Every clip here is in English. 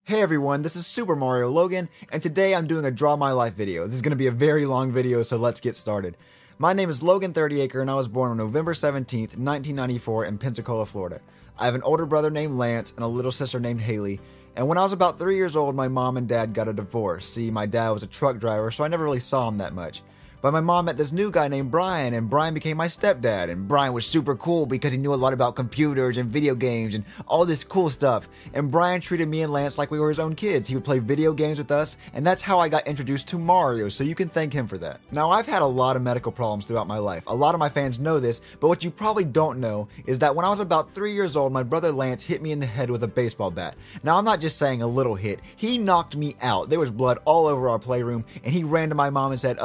Hey everyone, this is SuperMarioLogan, and today I'm doing a Draw My Life video. This is going to be a very long video, so let's get started. My name is Logan 30acre, and I was born on November 17th, 1994 in Pensacola, Florida. I have an older brother named Lance and a little sister named Haley, and when I was about 3 years old, my mom and dad got a divorce. See, my dad was a truck driver, so I never really saw him that much. But my mom met this new guy named Brian, and Brian became my stepdad, and Brian was super cool because he knew a lot about computers and video games and all this cool stuff. And Brian treated me and Lance like we were his own kids. He would play video games with us, and that's how I got introduced to Mario, so you can thank him for that. Now, I've had a lot of medical problems throughout my life. A lot of my fans know this, but what you probably don't know is that when I was about 3 years old, my brother Lance hit me in the head with a baseball bat. Now, I'm not just saying a little hit. He knocked me out. There was blood all over our playroom, and he ran to my mom and said,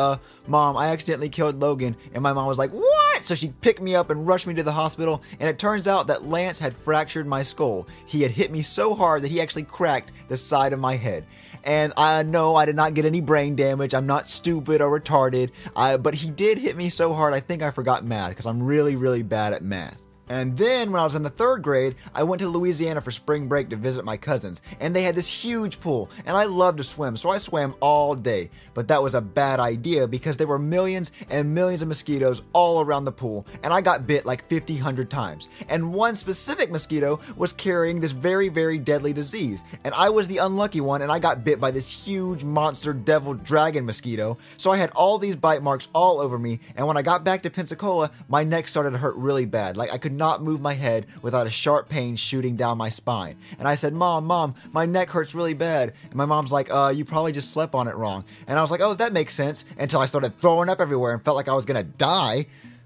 Mom, I accidentally killed Logan. And my mom was like, what? So she picked me up and rushed me to the hospital, and it turns out that Lance had fractured my skull. He had hit me so hard that he actually cracked the side of my head. And I know I did not get any brain damage. I'm not stupid or retarded, but he did hit me so hard I think I forgot math because I'm really, really bad at math. And then when I was in the 3rd grade, I went to Louisiana for spring break to visit my cousins, and they had this huge pool, and I love to swim, so I swam all day. But that was a bad idea because there were millions and millions of mosquitoes all around the pool, and I got bit like 100 times. And one specific mosquito was carrying this very, very deadly disease, and I was the unlucky one, and I got bit by this huge monster devil dragon mosquito. So I had all these bite marks all over me, and when I got back to Pensacola, my neck started to hurt really bad. Like I could not move my head without a sharp pain shooting down my spine. And I said, Mom, my neck hurts really bad. And my mom's like, you probably just slept on it wrong. And I was like, oh, that makes sense, until I started throwing up everywhere and felt like I was gonna die.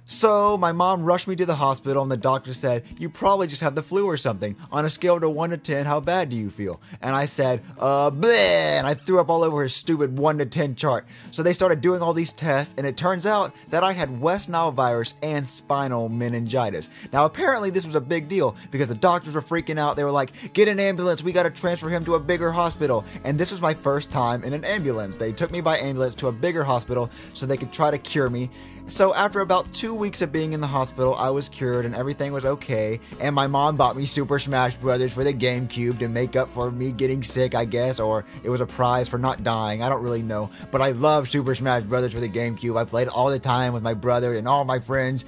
So my mom rushed me to the hospital, and the doctor said, you probably just have the flu or something. On a scale of 1 to 10, how bad do you feel? And I said, bleh, and I threw up all over his stupid 1 to 10 chart. So they started doing all these tests, and it turns out that I had West Nile virus and spinal meningitis. Now apparently this was a big deal because the doctors were freaking out. They were like, get an ambulance, we gotta transfer him to a bigger hospital. And this was my first time in an ambulance. They took me by ambulance to a bigger hospital so they could try to cure me. So after about 2 weeks of being in the hospital, I was cured and everything was okay. And my mom bought me Super Smash Brothers for the GameCube to make up for me getting sick, I guess. Or it was a prize for not dying. I don't really know. But I love Super Smash Brothers for the GameCube. I played it all the time with my brother and all my friends.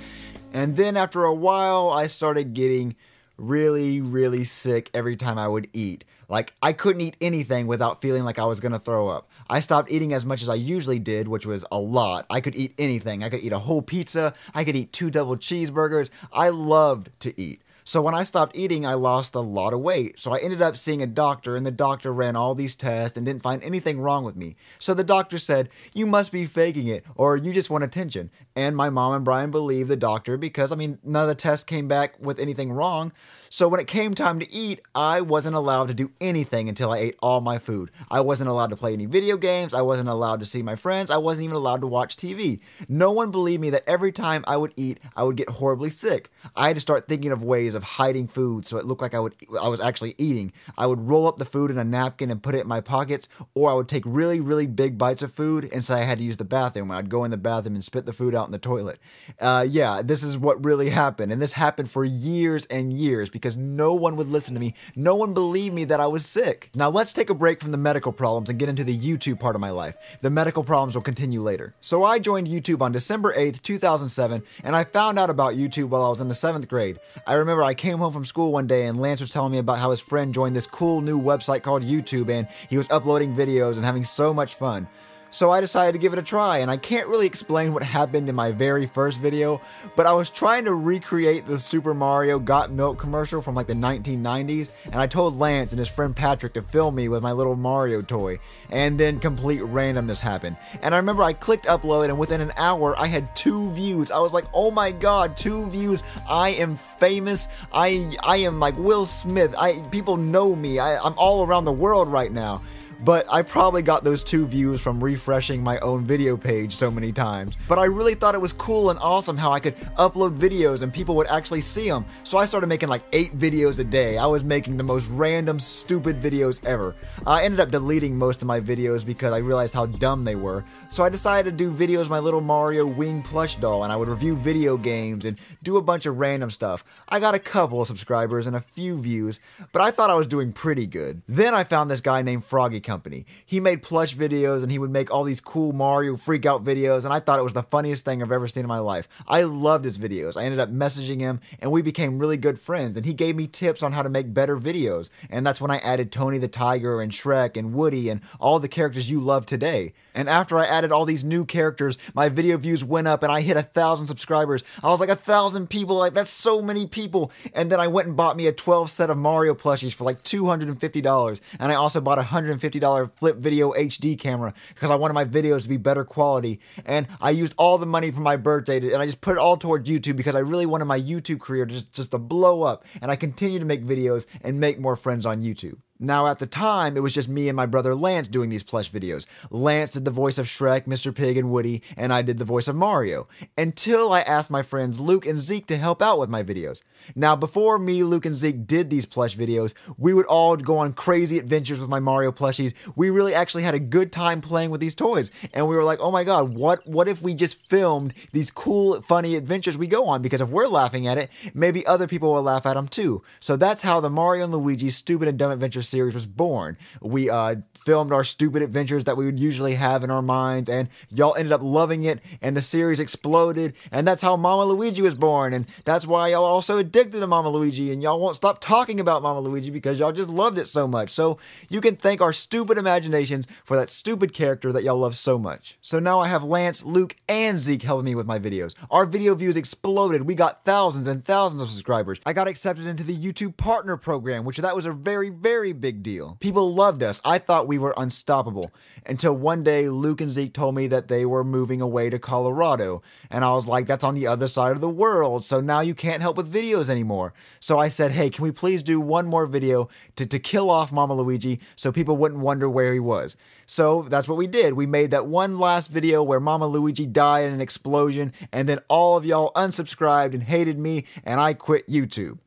And then after a while, I started getting really, really sick every time I would eat. Like, I couldn't eat anything without feeling like I was gonna throw up. I stopped eating as much as I usually did, which was a lot. I could eat anything. I could eat a whole pizza. I could eat 2 double cheeseburgers. I loved to eat. So when I stopped eating, I lost a lot of weight. So I ended up seeing a doctor, and the doctor ran all these tests and didn't find anything wrong with me. So the doctor said, you must be faking it, or you just want attention. And my mom and Brian believed the doctor because, none of the tests came back with anything wrong. So when it came time to eat, I wasn't allowed to do anything until I ate all my food. I wasn't allowed to play any video games. I wasn't allowed to see my friends. I wasn't even allowed to watch TV. No one believed me that every time I would eat, I would get horribly sick. I had to start thinking of ways of hiding food so it looked like I was actually eating. I would roll up the food in a napkin and put it in my pockets, or I would take really, really big bites of food and say I had to use the bathroom. I'd go in the bathroom and spit the food out in the toilet. Yeah, this is what really happened. And this happened for years and years because no one would listen to me. No one believed me that I was sick. Now let's take a break from the medical problems and get into the YouTube part of my life. The medical problems will continue later. So I joined YouTube on December 8th, 2007, and I found out about YouTube while I was in the 7th grade. I remember I came home from school one day and Lance was telling me about how his friend joined this cool new website called YouTube, and he was uploading videos and having so much fun. So I decided to give it a try, and I can't really explain what happened in my very first video, but I was trying to recreate the Super Mario Got Milk commercial from like the 1990s, and I told Lance and his friend Patrick to film me with my little Mario toy, and then complete randomness happened. And I remember I clicked upload, and within an hour I had 2 views. I was like, oh my god, 2 views, I am famous, I am like Will Smith, people know me, I'm all around the world right now. but I probably got those 2 views from refreshing my own video page so many times. But I really thought it was cool and awesome how I could upload videos and people would actually see them. So I started making like 8 videos a day. I was making the most random, stupid videos ever. I ended up deleting most of my videos because I realized how dumb they were. So I decided to do videos of my little Mario wing plush doll, and I would review video games and do a bunch of random stuff. I got a couple of subscribers and a few views, but I thought I was doing pretty good. Then I found this guy named Froggy Company. He made plush videos and he would make all these cool Mario freak out videos, and I thought it was the funniest thing I've ever seen in my life. I loved his videos. I ended up messaging him and we became really good friends, and he gave me tips on how to make better videos. And that's when I added Tony the Tiger and Shrek and Woody and all the characters you love today. And after I added all these new characters, my video views went up and I hit 1,000 subscribers. I was like, 1,000 people, like that's so many people. And then I went and bought me a 12 set of Mario plushies for like $250. And I also bought a $150 flip video HD camera because I wanted my videos to be better quality. And I used all the money from my birthday and I just put it all towards YouTube because I really wanted my YouTube career just to blow up. And I continue to make videos and make more friends on YouTube. Now at the time, it was just me and my brother Lance doing these plush videos. Lance did the voice of Shrek, Mr. Pig, and Woody, and I did the voice of Mario. Until I asked my friends Luke and Zeke to help out with my videos. Now before me, Luke, and Zeke did these plush videos, we would all go on crazy adventures with my Mario plushies. We really actually had a good time playing with these toys. And we were like, oh my god, what if we just filmed these cool, funny adventures we go on? Because if we're laughing at it, maybe other people will laugh at them too. So that's how the Mario and Luigi Stupid and Dumb Adventures series was born. We filmed our stupid adventures that we would usually have in our minds, and y'all ended up loving it, and the series exploded, and that's how Mama Luigi was born, and that's why y'all are all so addicted to Mama Luigi, and y'all won't stop talking about Mama Luigi because y'all just loved it so much. So you can thank our stupid imaginations for that stupid character that y'all love so much. So now I have Lance, Luke, and Zeke helping me with my videos. Our video views exploded. We got thousands and thousands of subscribers. I got accepted into the YouTube Partner Program, which that was a very, very big deal. People loved us. I thought we were unstoppable until one day Luke and Zeke told me that they were moving away to Colorado, and I was like, that's on the other side of the world, so now you can't help with videos anymore. So I said, hey, can we please do one more video to kill off Mama Luigi so people wouldn't wonder where he was? So that's what we did. We made that one last video where Mama Luigi died in an explosion, and then all of y'all unsubscribed and hated me, and I quit YouTube.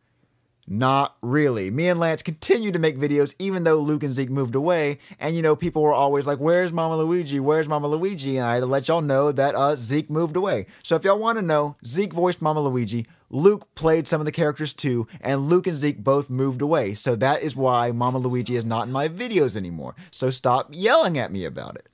Not really. Me and Lance continued to make videos even though Luke and Zeke moved away, and you know, people were always like, where's Mama Luigi? Where's Mama Luigi? And I had to let y'all know that Zeke moved away. So if y'all want to know, Zeke voiced Mama Luigi, Luke played some of the characters too, and Luke and Zeke both moved away. So that is why Mama Luigi is not in my videos anymore. So stop yelling at me about it.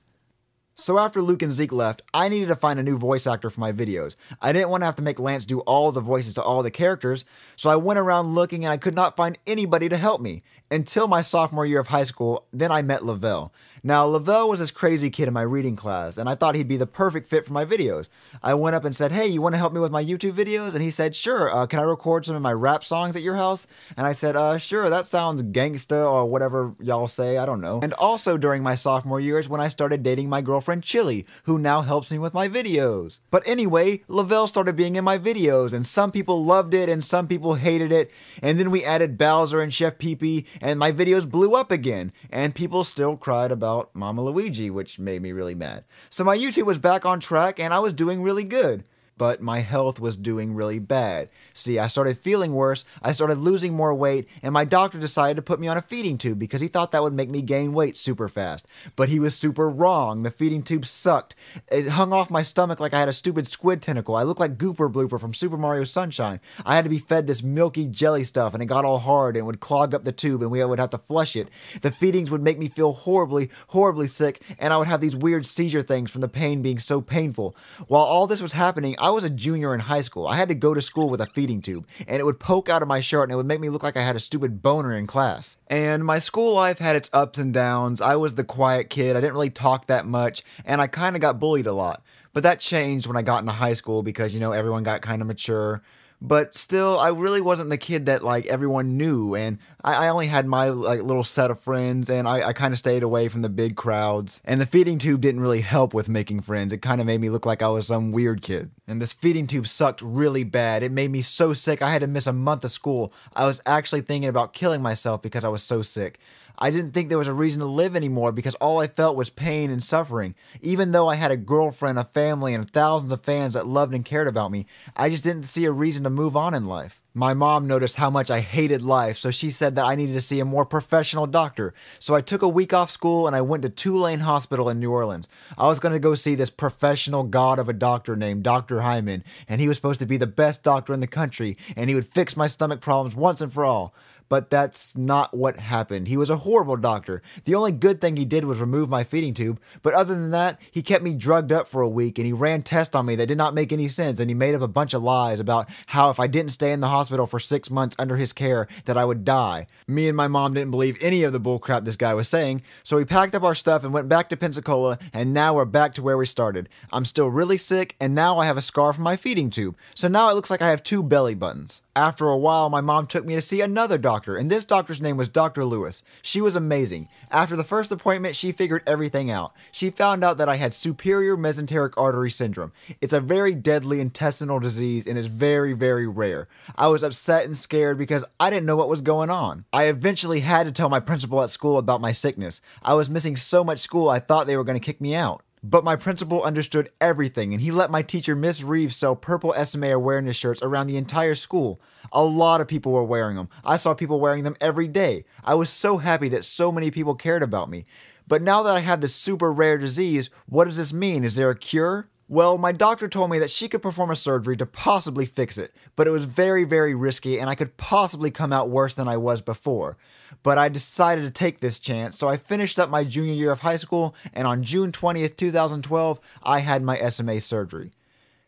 So after Luke and Zeke left, I needed to find a new voice actor for my videos. I didn't want to have to make Lance do all the voices to all the characters, so I went around looking and I could not find anybody to help me. Until my sophomore year of high school, then I met Lavelle. Now, Lavelle was this crazy kid in my reading class, and I thought he'd be the perfect fit for my videos. I went up and said, hey, you want to help me with my YouTube videos? And he said, sure, can I record some of my rap songs at your house? And I said, sure, that sounds gangsta or whatever y'all say, I don't know. And also during my sophomore years when I started dating my girlfriend Chili, who now helps me with my videos. But anyway, Lavelle started being in my videos, and some people loved it and some people hated it, and then we added Bowser and Chef Pee-Pee, and my videos blew up again, and people still cried about Mama Luigi, which made me really mad. So my YouTube was back on track and I was doing really good. But my health was doing really bad. See, I started feeling worse, I started losing more weight, and my doctor decided to put me on a feeding tube because he thought that would make me gain weight super fast. But he was super wrong. The feeding tube sucked. It hung off my stomach like I had a stupid squid tentacle. I looked like Gooper Blooper from Super Mario Sunshine. I had to be fed this milky jelly stuff, and it got all hard and would clog up the tube, and we would have to flush it. The feedings would make me feel horribly, horribly sick, and I would have these weird seizure things from the pain being so painful. While all this was happening, I was a junior in high school. I had to go to school with a feeding tube, and it would poke out of my shirt and it would make me look like I had a stupid boner in class. And my school life had its ups and downs. I was the quiet kid, I didn't really talk that much, and I kind of got bullied a lot. But that changed when I got into high school because, you know, everyone got kind of mature. But still, I really wasn't the kid that, like, everyone knew, and I only had my, like, little set of friends, and I kind of stayed away from the big crowds. And the feeding tube didn't really help with making friends. It kind of made me look like I was some weird kid. And this feeding tube sucked really bad. It made me so sick, I had to miss a month of school. I was actually thinking about killing myself because I was so sick. I didn't think there was a reason to live anymore because all I felt was pain and suffering. Even though I had a girlfriend, a family, and thousands of fans that loved and cared about me, I just didn't see a reason to move on in life. My mom noticed how much I hated life, so she said that I needed to see a more professional doctor. So I took a week off school and I went to Tulane Hospital in New Orleans. I was going to go see this professional god of a doctor named Dr. Hyman, and he was supposed to be the best doctor in the country, and he would fix my stomach problems once and for all. But that's not what happened. He was a horrible doctor. The only good thing he did was remove my feeding tube, but other than that, he kept me drugged up for a week and he ran tests on me that did not make any sense, and he made up a bunch of lies about how if I didn't stay in the hospital for 6 months under his care that I would die. Me and my mom didn't believe any of the bullcrap this guy was saying, so we packed up our stuff and went back to Pensacola, and now we're back to where we started. I'm still really sick, and now I have a scar from my feeding tube, so now it looks like I have 2 belly buttons. After a while, my mom took me to see another doctor, and this doctor's name was Dr. Lewis. She was amazing. After the first appointment, she figured everything out. She found out that I had superior mesenteric artery syndrome. It's a very deadly intestinal disease and is very, very rare. I was upset and scared because I didn't know what was going on. I eventually had to tell my principal at school about my sickness. I was missing so much school I thought they were going to kick me out. But my principal understood everything, and he let my teacher, Miss Reeves, sell purple SMA awareness shirts around the entire school. A lot of people were wearing them. I saw people wearing them every day. I was so happy that so many people cared about me. But now that I have this super rare disease, what does this mean? Is there a cure? Well, my doctor told me that she could perform a surgery to possibly fix it, but it was very, very risky and I could possibly come out worse than I was before. But I decided to take this chance, so I finished up my junior year of high school, and on June 20th, 2012, I had my SMA surgery.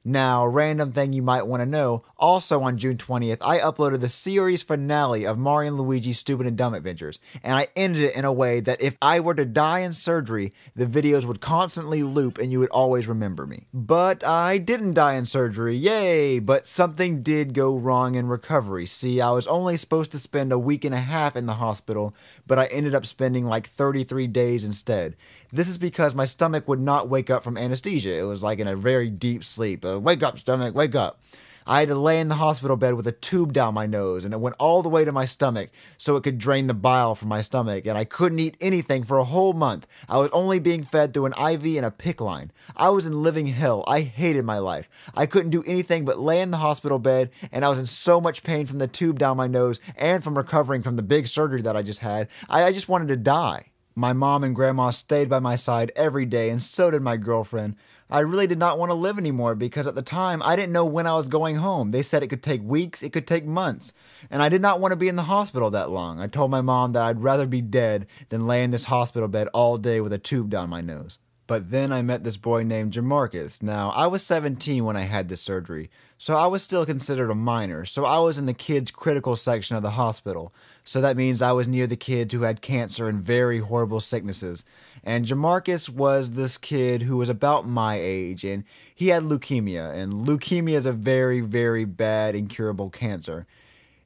Now, random thing you might want to know, also on June 20th, I uploaded the series finale of Mario and Luigi's Stupid and Dumb Adventures, and I ended it in a way that if I were to die in surgery, the videos would constantly loop and you would always remember me. But I didn't die in surgery, yay! But something did go wrong in recovery. See, I was only supposed to spend a week and a half in the hospital, but I ended up spending like 33 days instead. This is because my stomach would not wake up from anesthesia. It was like in a very deep sleep. Wake up, stomach, wake up. I had to lay in the hospital bed with a tube down my nose, and it went all the way to my stomach so it could drain the bile from my stomach, and I couldn't eat anything for a whole month. I was only being fed through an IV and a PICC line. I was in living hell. I hated my life. I couldn't do anything but lay in the hospital bed, and I was in so much pain from the tube down my nose and from recovering from the big surgery that I just had. I just wanted to die. My mom and grandma stayed by my side every day, and so did my girlfriend. I really did not want to live anymore because at the time, I didn't know when I was going home. They said it could take weeks, it could take months. And I did not want to be in the hospital that long. I told my mom that I'd rather be dead than lay in this hospital bed all day with a tube down my nose. But then I met this boy named Jamarcus. Now, I was 17 when I had this surgery, so I was still considered a minor, so I was in the kids' critical section of the hospital. So that means I was near the kids who had cancer and very horrible sicknesses. And Jamarcus was this kid who was about my age, and he had leukemia, and leukemia is a very, very bad, incurable cancer.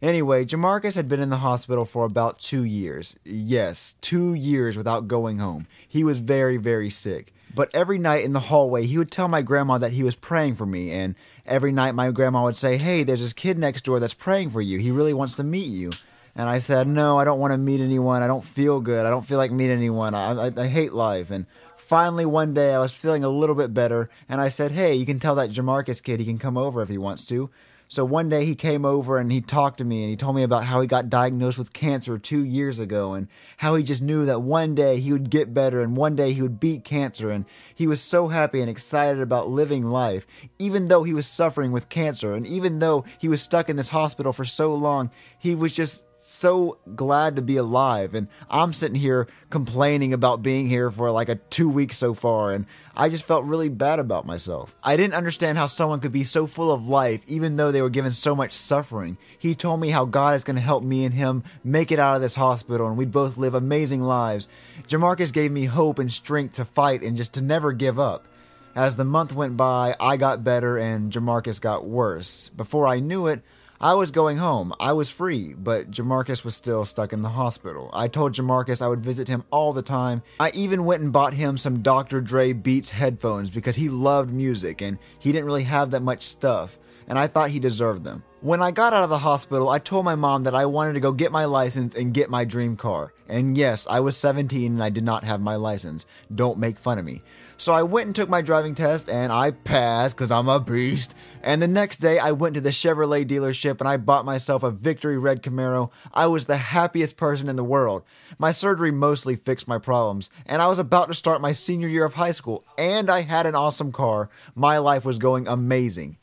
Anyway, Jamarcus had been in the hospital for about 2 years. Yes, 2 years without going home. He was very, very sick. But every night in the hallway, he would tell my grandma that he was praying for me, and every night my grandma would say, "Hey, there's this kid next door that's praying for you. He really wants to meet you." And I said, "No, I don't want to meet anyone. I don't feel good. I don't feel like meeting anyone. I hate life." And finally one day I was feeling a little bit better, and I said, "Hey, you can tell that Jamarcus kid he can come over if he wants to." So one day he came over and he talked to me and he told me about how he got diagnosed with cancer 2 years ago and how he just knew that one day he would get better and one day he would beat cancer, and he was so happy and excited about living life even though he was suffering with cancer, and even though he was stuck in this hospital for so long, he was just so glad to be alive. And I'm sitting here complaining about being here for like 2 weeks so far, and I just felt really bad about myself. I didn't understand how someone could be so full of life even though they were given so much suffering. He told me how God is going to help me and him make it out of this hospital and we'd both live amazing lives. Jamarcus gave me hope and strength to fight and just to never give up. As the month went by, I got better and Jamarcus got worse. Before I knew it, I was going home. I was free, but Jamarcus was still stuck in the hospital. I told Jamarcus I would visit him all the time. I even went and bought him some Dr. Dre Beats headphones because he loved music and he didn't really have that much stuff. and I thought he deserved them. When I got out of the hospital, I told my mom that I wanted to go get my license and get my dream car. And yes, I was 17 and I did not have my license. Don't make fun of me. So I went and took my driving test and I passed because I'm a beast. And the next day I went to the Chevrolet dealership and I bought myself a Victory Red Camaro. I was the happiest person in the world. My surgery mostly fixed my problems, and I was about to start my senior year of high school, and I had an awesome car. My life was going amazing.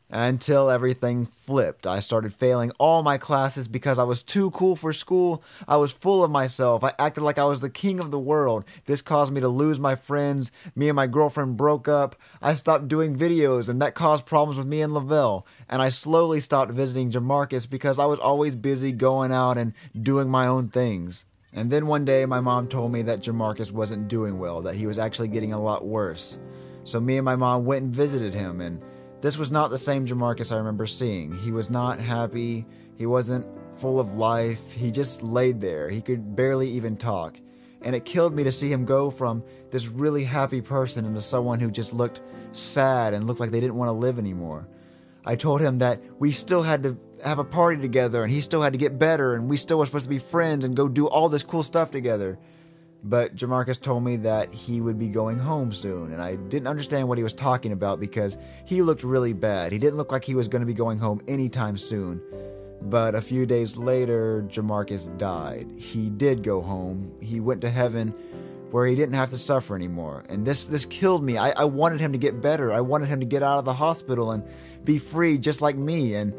Until everything flipped. I started failing all my classes because I was too cool for school. I was full of myself. I acted like I was the king of the world. This caused me to lose my friends. Me and my girlfriend broke up. I stopped doing videos, and that caused problems with me and Lavelle. And I slowly stopped visiting Jamarcus because I was always busy going out and doing my own things. And then one day my mom told me that Jamarcus wasn't doing well, that he was actually getting a lot worse. So me and my mom went and visited him, and this was not the same Jamarcus I remember seeing. He was not happy. He wasn't full of life. He just laid there. He could barely even talk. And it killed me to see him go from this really happy person into someone who just looked sad and looked like they didn't want to live anymore. I told him that we still had to have a party together and he still had to get better and we still were supposed to be friends and go do all this cool stuff together. But Jamarcus told me that he would be going home soon, and I didn't understand what he was talking about because he looked really bad. He didn't look like he was going to be going home anytime soon. But a few days later, Jamarcus died. He did go home. He went to heaven where he didn't have to suffer anymore. And this killed me. I wanted him to get better. I wanted him to get out of the hospital and be free just like me. And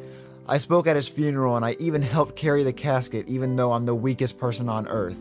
I spoke at his funeral, and I even helped carry the casket, even though I'm the weakest person on earth.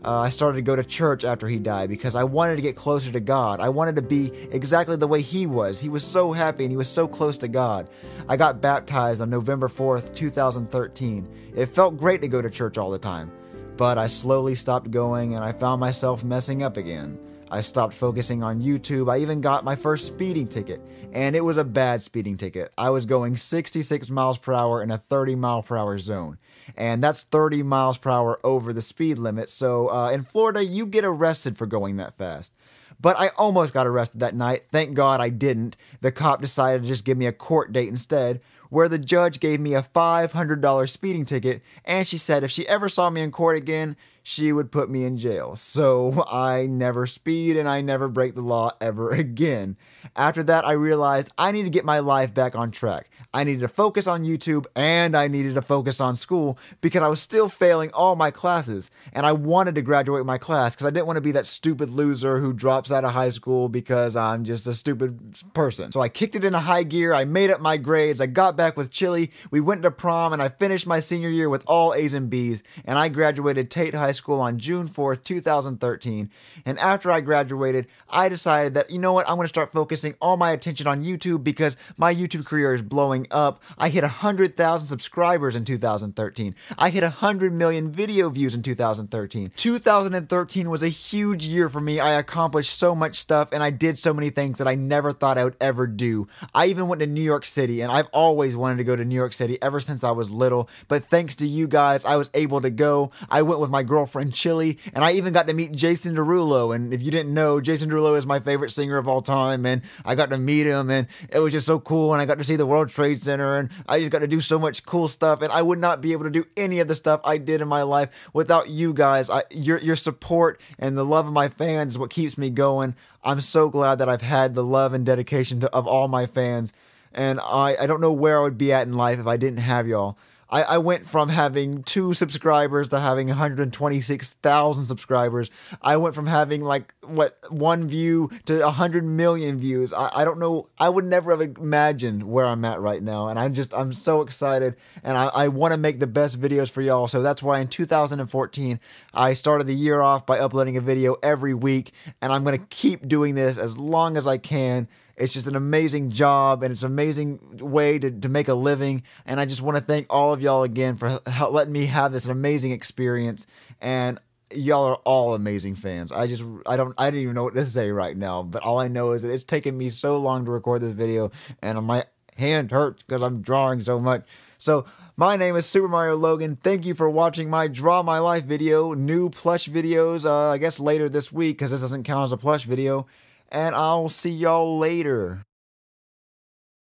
I started to go to church after he died because I wanted to get closer to God. I wanted to be exactly the way he was. He was so happy and he was so close to God. I got baptized on November 4th, 2013. It felt great to go to church all the time, but I slowly stopped going and I found myself messing up again. I stopped focusing on YouTube. I even got my first speeding ticket, and it was a bad speeding ticket. I was going 66 miles per hour in a 30 mile per hour zone. And that's 30 miles per hour over the speed limit. So in Florida, you get arrested for going that fast. But I almost got arrested that night. Thank God I didn't. The cop decided to just give me a court date instead, where the judge gave me a $500 speeding ticket, and she said if she ever saw me in court again, she would put me in jail. So I never speed and I never break the law ever again. After that, I realized I need to get my life back on track. I needed to focus on YouTube and I needed to focus on school because I was still failing all my classes. And I wanted to graduate my class because I didn't want to be that stupid loser who drops out of high school because I'm just a stupid person. So I kicked it into high gear. I made up my grades. I got back with Chili. We went to prom and I finished my senior year with all A's and B's. And I graduated Tate High School on June 4th, 2013. And after I graduated, I decided that, you know what, I'm going to start focusing all my attention on YouTube because my YouTube career is blowing up. I hit 100,000 subscribers in 2013. I hit 100 million video views in 2013. 2013 was a huge year for me. I accomplished so much stuff and I did so many things that I never thought I would ever do. I even went to New York City, and I've always wanted to go to New York City ever since I was little. But thanks to you guys, I was able to go. I went with my girlfriend Chili, and I even got to meet Jason Derulo. And if you didn't know, Jason Derulo is my favorite singer of all time, and I got to meet him, and it was just so cool. And I got to see the World Trade Center, and I just got to do so much cool stuff. And I would not be able to do any of the stuff I did in my life without you guys. Your support and the love of my fans is what keeps me going. I'm so glad that I've had the love and dedication of all my fans. And I don't know where I would be at in life if I didn't have y'all. I went from having 2 subscribers to having 126,000 subscribers. I went from having 1 view to 100 million views. I don't know. I would never have imagined where I'm at right now. And I'm so excited. And I want to make the best videos for y'all. So that's why in 2014, I started the year off by uploading a video every week. And I'm going to keep doing this as long as I can. It's just an amazing job, and it's an amazing way to make a living. And I just want to thank all of y'all again for letting me have this amazing experience. And y'all are all amazing fans. I didn't even know what to say right now. But all I know is that it's taken me so long to record this video, and my hand hurts because I'm drawing so much. So my name is SuperMarioLogan. Thank you for watching my Draw My Life video. New plush videos, I guess later this week, because this doesn't count as a plush video. And I'll see y'all later.